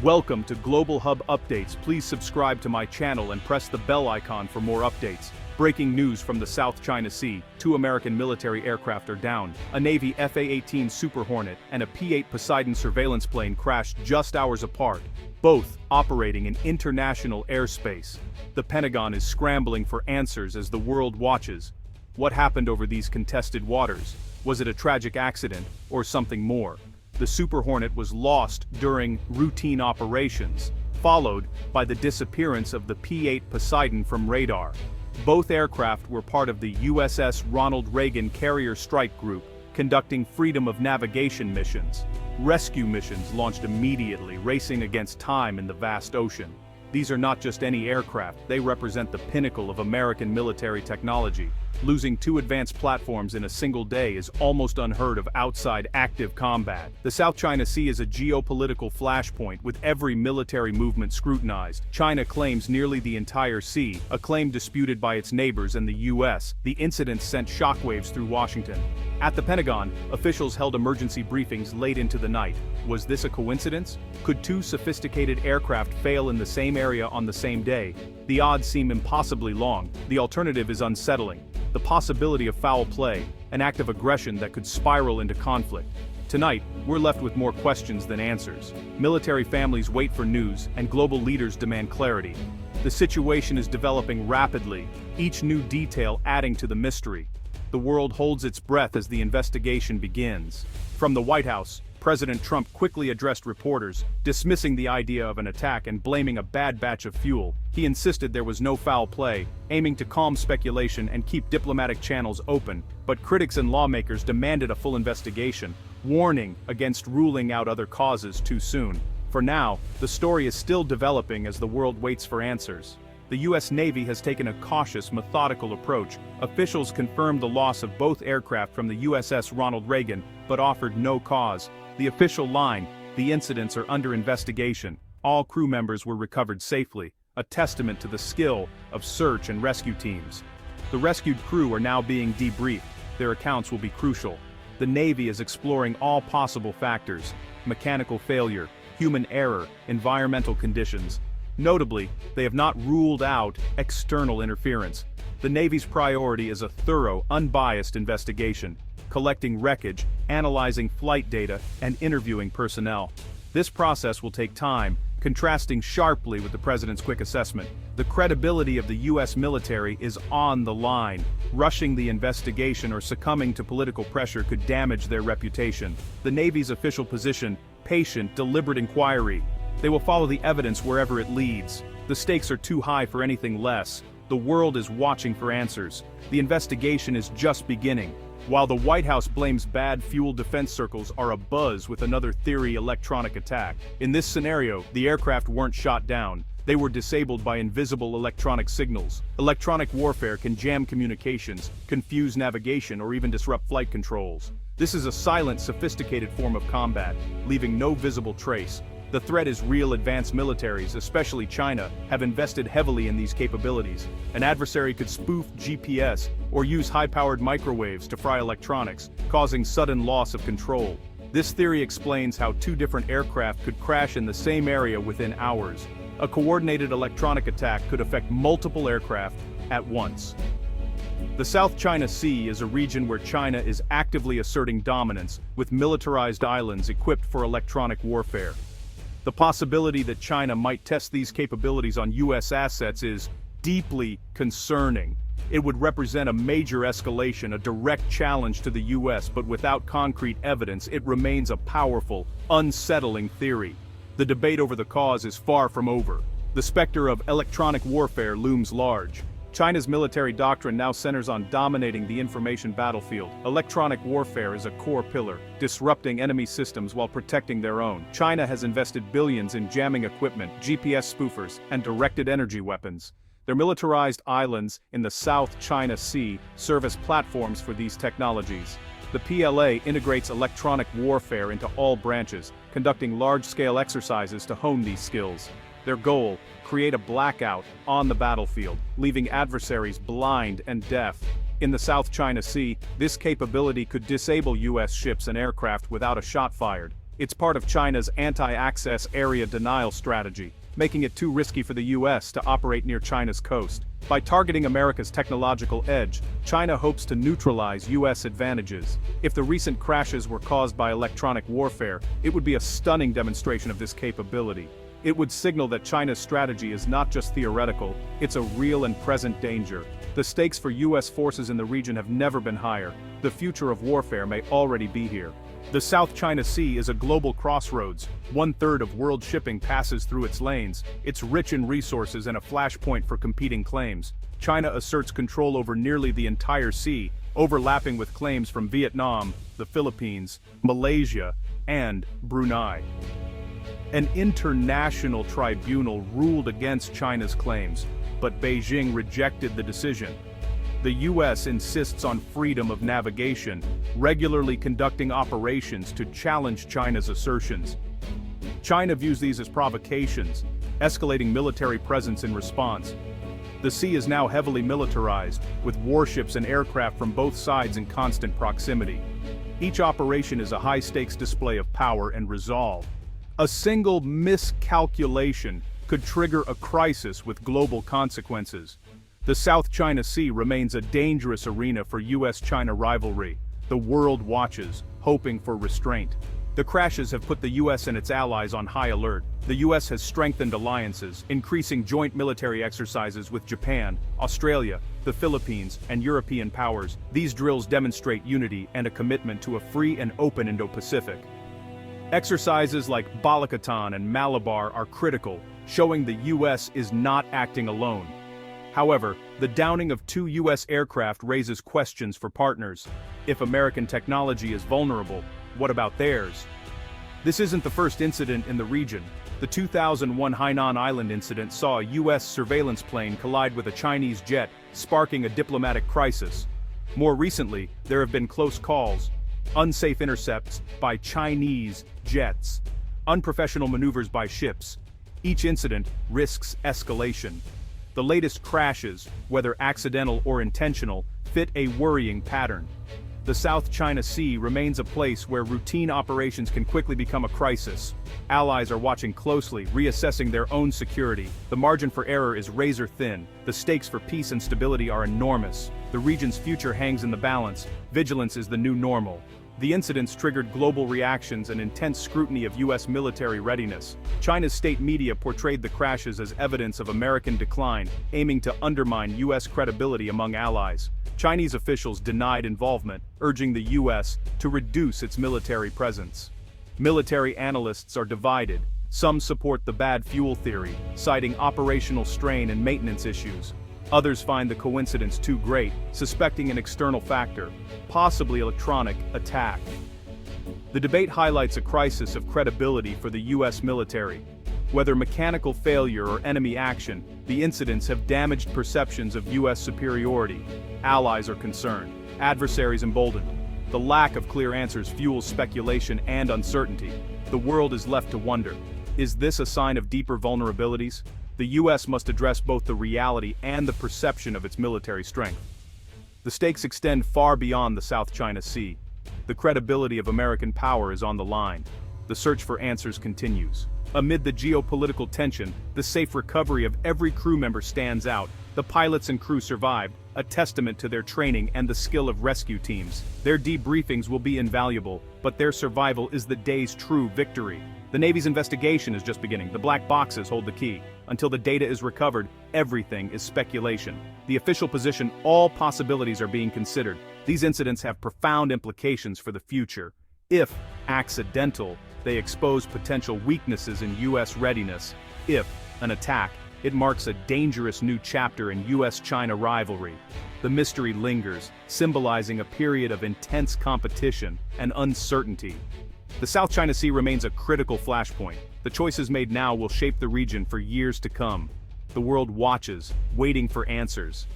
Welcome to Global Hub Updates. Please subscribe to my channel and press the bell icon for more updates. Breaking news from the South China Sea. 2 American military aircraft are downed. A Navy FA-18 Super Hornet and a P-8 Poseidon surveillance plane crashed just hours apart, both operating in international airspace. The Pentagon is scrambling for answers as the world watches. What happened over these contested waters? Was it a tragic accident or something more? The Super Hornet was lost during routine operations, followed by the disappearance of the P-8 Poseidon from radar. Both aircraft were part of the USS Ronald Reagan Carrier Strike Group, conducting freedom of navigation missions. Rescue missions launched immediately, racing against time in the vast ocean. These are not just any aircraft, they represent the pinnacle of American military technology. Losing 2 advanced platforms in a single day is almost unheard of outside active combat. The South China Sea is a geopolitical flashpoint with every military movement scrutinized. China claims nearly the entire sea, a claim disputed by its neighbors and the US. The incident sent shockwaves through Washington. At the Pentagon, officials held emergency briefings late into the night. Was this a coincidence? Could 2 sophisticated aircraft fail in the same area on the same day? The odds seem impossibly long. The alternative is unsettling. The possibility of foul play, an act of aggression that could spiral into conflict. Tonight, we're left with more questions than answers. Military families wait for news, and global leaders demand clarity. The situation is developing rapidly, each new detail adding to the mystery. The world holds its breath as the investigation begins. From the White House, President Trump quickly addressed reporters, dismissing the idea of an attack and blaming a bad batch of fuel. He insisted there was no foul play, aiming to calm speculation and keep diplomatic channels open, but critics and lawmakers demanded a full investigation, warning against ruling out other causes too soon. For now, the story is still developing as the world waits for answers. The U.S. Navy has taken a cautious, methodical approach. Officials confirmed the loss of both aircraft from the USS Ronald Reagan, but offered no cause. The official line: the incidents are under investigation. All crew members were recovered safely, a testament to the skill of search and rescue teams. The rescued crew are now being debriefed. Their accounts will be crucial. The Navy is exploring all possible factors: mechanical failure, human error, environmental conditions. Notably, they have not ruled out external interference. The Navy's priority is a thorough, unbiased investigation, collecting wreckage, analyzing flight data, and interviewing personnel. This process will take time, contrasting sharply with the President's quick assessment. The credibility of the U.S. military is on the line. Rushing the investigation or succumbing to political pressure could damage their reputation. The Navy's official position: patient, deliberate inquiry. They will follow the evidence wherever it leads. The stakes are too high for anything less. The world is watching for answers. The investigation is just beginning. While the White House blames bad fuel, defense circles are abuzz with another theory: electronic attack. In this scenario, the aircraft weren't shot down. They were disabled by invisible electronic signals. Electronic warfare can jam communications, confuse navigation, or even disrupt flight controls. This is a silent, sophisticated form of combat, leaving no visible trace. The threat is real. Advanced militaries, especially China, have invested heavily in these capabilities. An adversary could spoof GPS or use high-powered microwaves to fry electronics, causing sudden loss of control. This theory explains how 2 different aircraft could crash in the same area within hours. A coordinated electronic attack could affect multiple aircraft at once. The South China Sea is a region where China is actively asserting dominance, with militarized islands equipped for electronic warfare. The possibility that China might test these capabilities on U.S. assets is deeply concerning. It would represent a major escalation, a direct challenge to the U.S., but without concrete evidence, it remains a powerful, unsettling theory. The debate over the cause is far from over. The specter of electronic warfare looms large. China's military doctrine now centers on dominating the information battlefield. Electronic warfare is a core pillar, disrupting enemy systems while protecting their own. China has invested billions in jamming equipment, GPS spoofers, and directed energy weapons. Their militarized islands in the South China Sea serve as platforms for these technologies. The PLA integrates electronic warfare into all branches, conducting large-scale exercises to hone these skills. Their goal: create a blackout on the battlefield, leaving adversaries blind and deaf. In the South China Sea, this capability could disable U.S. ships and aircraft without a shot fired. It's part of China's anti-access area denial strategy, making it too risky for the US to operate near China's coast. By targeting America's technological edge, China hopes to neutralize US advantages. If the recent crashes were caused by electronic warfare, it would be a stunning demonstration of this capability. It would signal that China's strategy is not just theoretical, it's a real and present danger. The stakes for US forces in the region have never been higher. The future of warfare may already be here. The South China Sea is a global crossroads. 1/3 of world shipping passes through its lanes. It's rich in resources and a flashpoint for competing claims. China asserts control over nearly the entire sea, overlapping with claims from Vietnam, the Philippines, Malaysia, and Brunei. An international tribunal ruled against China's claims, but Beijing rejected the decision. The US insists on freedom of navigation, regularly conducting operations to challenge China's assertions. China views these as provocations, escalating military presence in response. The sea is now heavily militarized, with warships and aircraft from both sides in constant proximity. Each operation is a high-stakes display of power and resolve. A single miscalculation could trigger a crisis with global consequences. The South China Sea remains a dangerous arena for US-China rivalry. The world watches, hoping for restraint. The crashes have put the US and its allies on high alert. The US has strengthened alliances, increasing joint military exercises with Japan, Australia, the Philippines, and European powers. These drills demonstrate unity and a commitment to a free and open Indo-Pacific. Exercises like Balikatan and Malabar are critical, showing the US is not acting alone. However, the downing of 2 US aircraft raises questions for partners. If American technology is vulnerable, what about theirs? This isn't the first incident in the region. The 2001 Hainan Island incident saw a US surveillance plane collide with a Chinese jet, sparking a diplomatic crisis. More recently, there have been close calls, unsafe intercepts by Chinese jets, unprofessional maneuvers by ships. Each incident risks escalation. The latest crashes, whether accidental or intentional, fit a worrying pattern. The South China Sea remains a place where routine operations can quickly become a crisis. Allies are watching closely, reassessing their own security. The margin for error is razor thin. The stakes for peace and stability are enormous. The region's future hangs in the balance. Vigilance is the new normal. The incidents triggered global reactions and intense scrutiny of US military readiness. China's state media portrayed the crashes as evidence of American decline, aiming to undermine US credibility among allies. Chinese officials denied involvement, urging the US to reduce its military presence. Military analysts are divided. Some support the bad fuel theory, citing operational strain and maintenance issues. Others find the coincidence too great, suspecting an external factor, possibly electronic attack. The debate highlights a crisis of credibility for the US military. Whether mechanical failure or enemy action, the incidents have damaged perceptions of US superiority. Allies are concerned, adversaries emboldened. The lack of clear answers fuels speculation and uncertainty. The world is left to wonder, is this a sign of deeper vulnerabilities? The US must address both the reality and the perception of its military strength. The stakes extend far beyond the South China Sea. The credibility of American power is on the line. The search for answers continues. Amid the geopolitical tension, the safe recovery of every crew member stands out. The pilots and crew survived, a testament to their training and the skill of rescue teams. Their debriefings will be invaluable, but their survival is the day's true victory. The Navy's investigation is just beginning. The black boxes hold the key. Until the data is recovered, everything is speculation. The official position, all possibilities are being considered. These incidents have profound implications for the future. If accidental, they expose potential weaknesses in US readiness. If an attack, it marks a dangerous new chapter in US-China rivalry. The mystery lingers, symbolizing a period of intense competition and uncertainty. The South China Sea remains a critical flashpoint. The choices made now will shape the region for years to come. The world watches, waiting for answers.